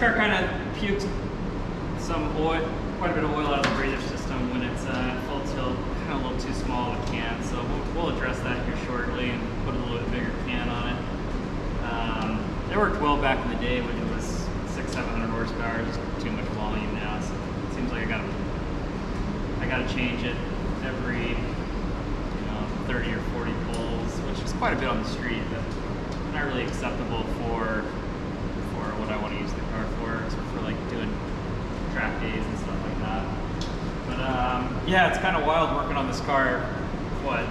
car kind of puked some oil, quite a bit of oil out of the breather system when it's full tilt, kind of a little too small of a can. So we'll address that here shortly and put a little bit bigger can on it. It worked well back in the day when it was 600-700 horsepower, just too much volume now. So it seems like I gotta change it every 30 or 40 pulls, which is quite a bit on the street, but not really acceptable for what I want to use the car for, except for like doing track days and stuff like that. But yeah, it's kind of wild working on this car. What,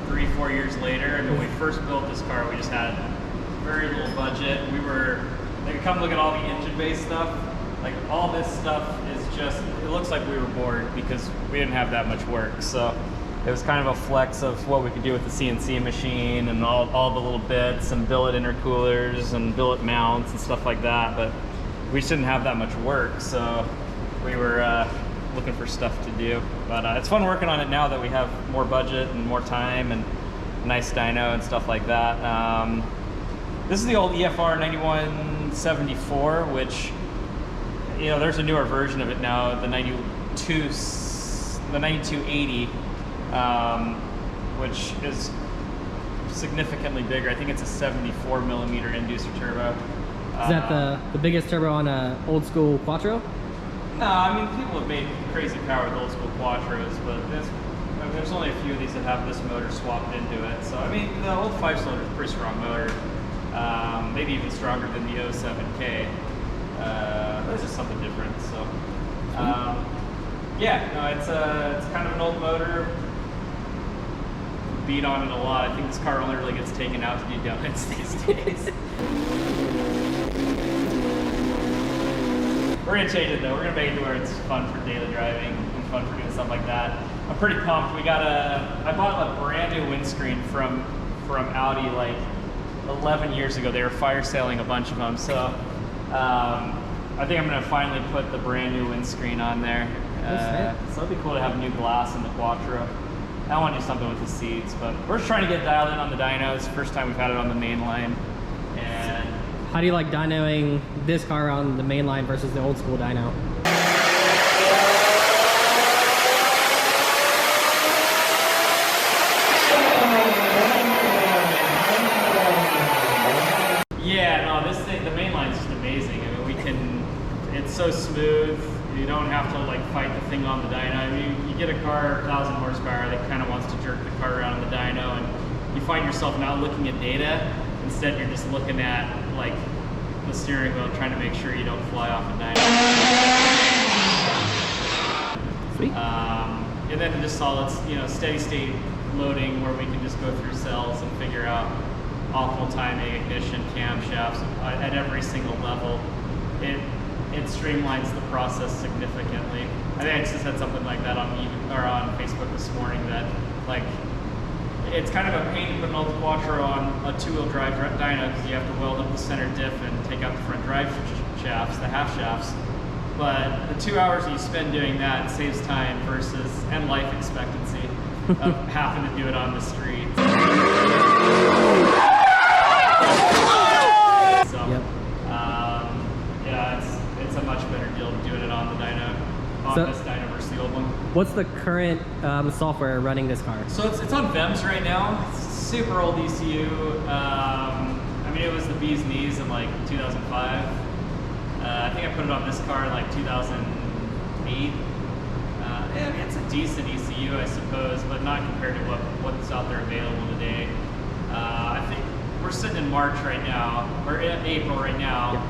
3-4 years later? And when we first built this car, we just had very little budget. We were like, come look at all the engine-based stuff. Like all this stuff is just, it looks like we were bored because we didn't have that much work. So it was kind of a flex of what we could do with the CNC machine and all the little bits and billet intercoolers and billet mounts and stuff like that. But we just didn't have that much work, so we were looking for stuff to do. But it's fun working on it now that we have more budget and more time and a nice dyno and stuff like that. This is the old EFR 9174, which, there's a newer version of it now, the 9280. Which is significantly bigger. I think it's a 74 millimeter inducer turbo. Is that the biggest turbo on a old school Quattro? No, I mean, people have made crazy power with old school Quattros, but there's only a few of these that have this motor swapped into it. So I mean, the old 5-cylinder is a pretty strong motor, maybe even stronger than the 07K. There's just something different. So yeah, no, it's kind of an old motor. Beat on it a lot. I think this car only really gets taken out to do donuts these days. We're gonna change it though. We're gonna make it to where it's fun for daily driving and fun for doing stuff like that. I'm pretty pumped. I bought a brand new windscreen from Audi like 11 years ago. They were fire selling a bunch of them, so I think I'm gonna finally put the brand new windscreen on there. So it'd be cool to have new glass in the Quattro. I want to do something with the seats, but we're just trying to get dialed in on the dyno. It's the first time we've had it on the main line. And how do you like dynoing this car on the main line versus the old school dyno? Yeah, no, this thing, the main line's just amazing. I mean, it's so smooth. You don't have to like fight the thing on the dyno. I mean, you get a car 1,000 horsepower that kind of wants to jerk the car around on the dyno, and you find yourself not looking at data. Instead, you're just looking at like the steering wheel, trying to make sure you don't fly off a dyno. Sweet. And then just solid, steady state loading where we can just go through cells and figure out optimal timing, ignition, camshafts at every single level. It streamlines the process significantly. I think I just said something like that on Facebook this morning, that like it's kind of a pain to put an old Quattro on a 2-wheel drive dyno because you have to weld up the center diff and take out the front drive shafts, the half shafts. But the 2 hours that you spend doing that saves time and life expectancy of having to do it on the street. So, yep. Yeah, it's a much better deal doing it on the dyno, this dyno versus the old one. What's the current software running this car? So it's on VEMS right now. It's super old ECU. I mean, it was the bee's knees in like 2005. I think I put it on this car in like 2008. I mean, it's a decent ECU, I suppose, but not compared to what's out there available today. I think we're sitting in March right now, or in April right now. Yep.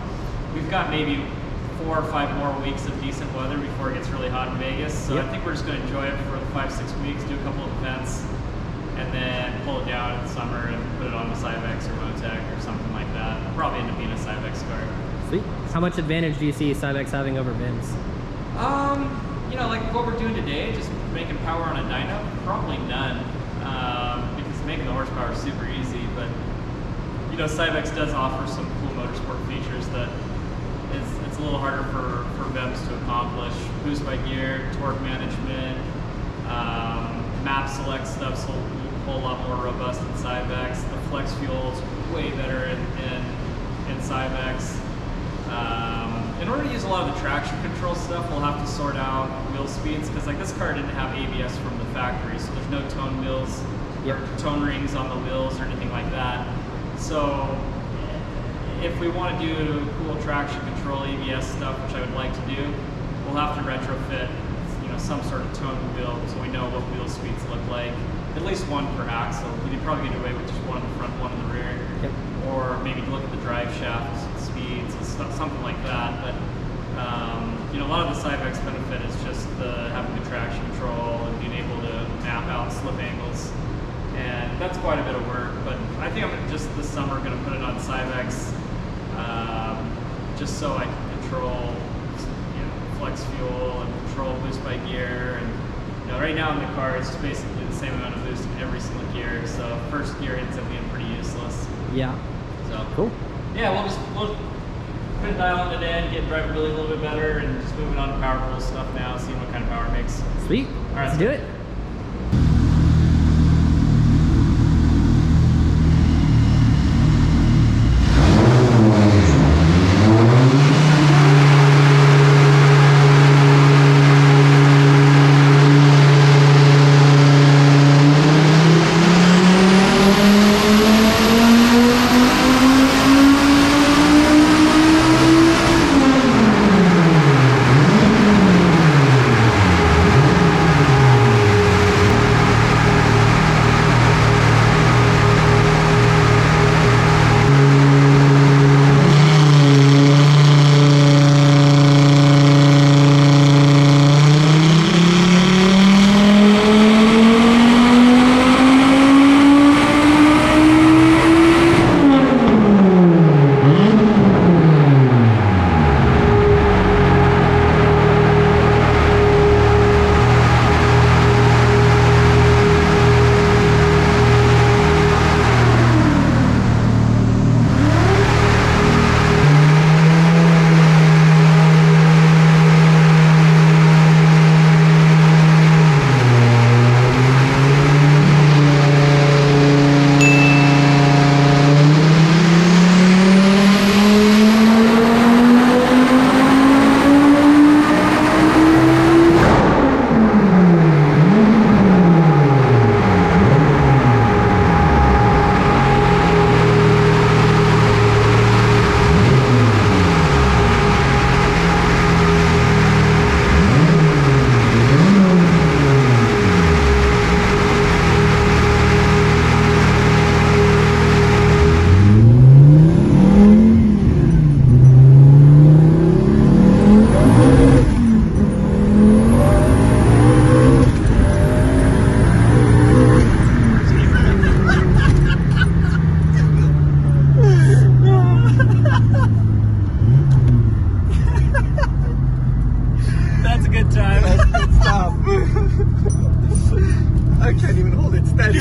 We've got maybe 4 or 5 more weeks of decent weather before it gets really hot in Vegas. So yep. I think we're just going to enjoy it for 5-6 weeks, do a couple of events, and then pull it down in the summer and put it on a Cybex or Motec or something like that. It'll probably end up being a Cybex car. Sweet. How much advantage do you see Cybex having over VIMs? Like what we're doing today, just making power on a dyno, probably none. Because making the horsepower is super easy, but Cybex does offer some cool motorsport features that it's a little harder for VEMs to accomplish. Boost by gear, torque management, map select stuff's a whole lot more robust in Cybex. The flex fuel's way better in Cybex. lot of the traction control stuff, we'll have to sort out wheel speeds, because like this car didn't have ABS from the factory, so there's no tone wheels or tone rings on the wheels or anything like that. So if we want to do cool traction control ABS stuff, which I would like to do, we'll have to retrofit, you know, some sort of tone wheel so we know what wheel speeds look like. At least one per axle. You could probably get away with just one in the front, one in the rear. Yep. Or maybe look at the drive shaft speeds and stuff, something like that. But you know, a lot of the Cybex benefit is just having the traction control and being able to map out slip angles. And that's quite a bit of work. But I think I'm just this summer going to put it on Cybex, just so I can control, you know, flex fuel and control boost by gear. And you know, right now in the car, it's basically the same amount of boost in every single gear. So first gear ends up being pretty useless. Yeah. So cool. Yeah, we'll quit dialing it in, get driving really a little bit better, and just moving on to power pool stuff now, seeing what kind of power it makes. Sweet. All right, let's do it. I can't even hold it steady.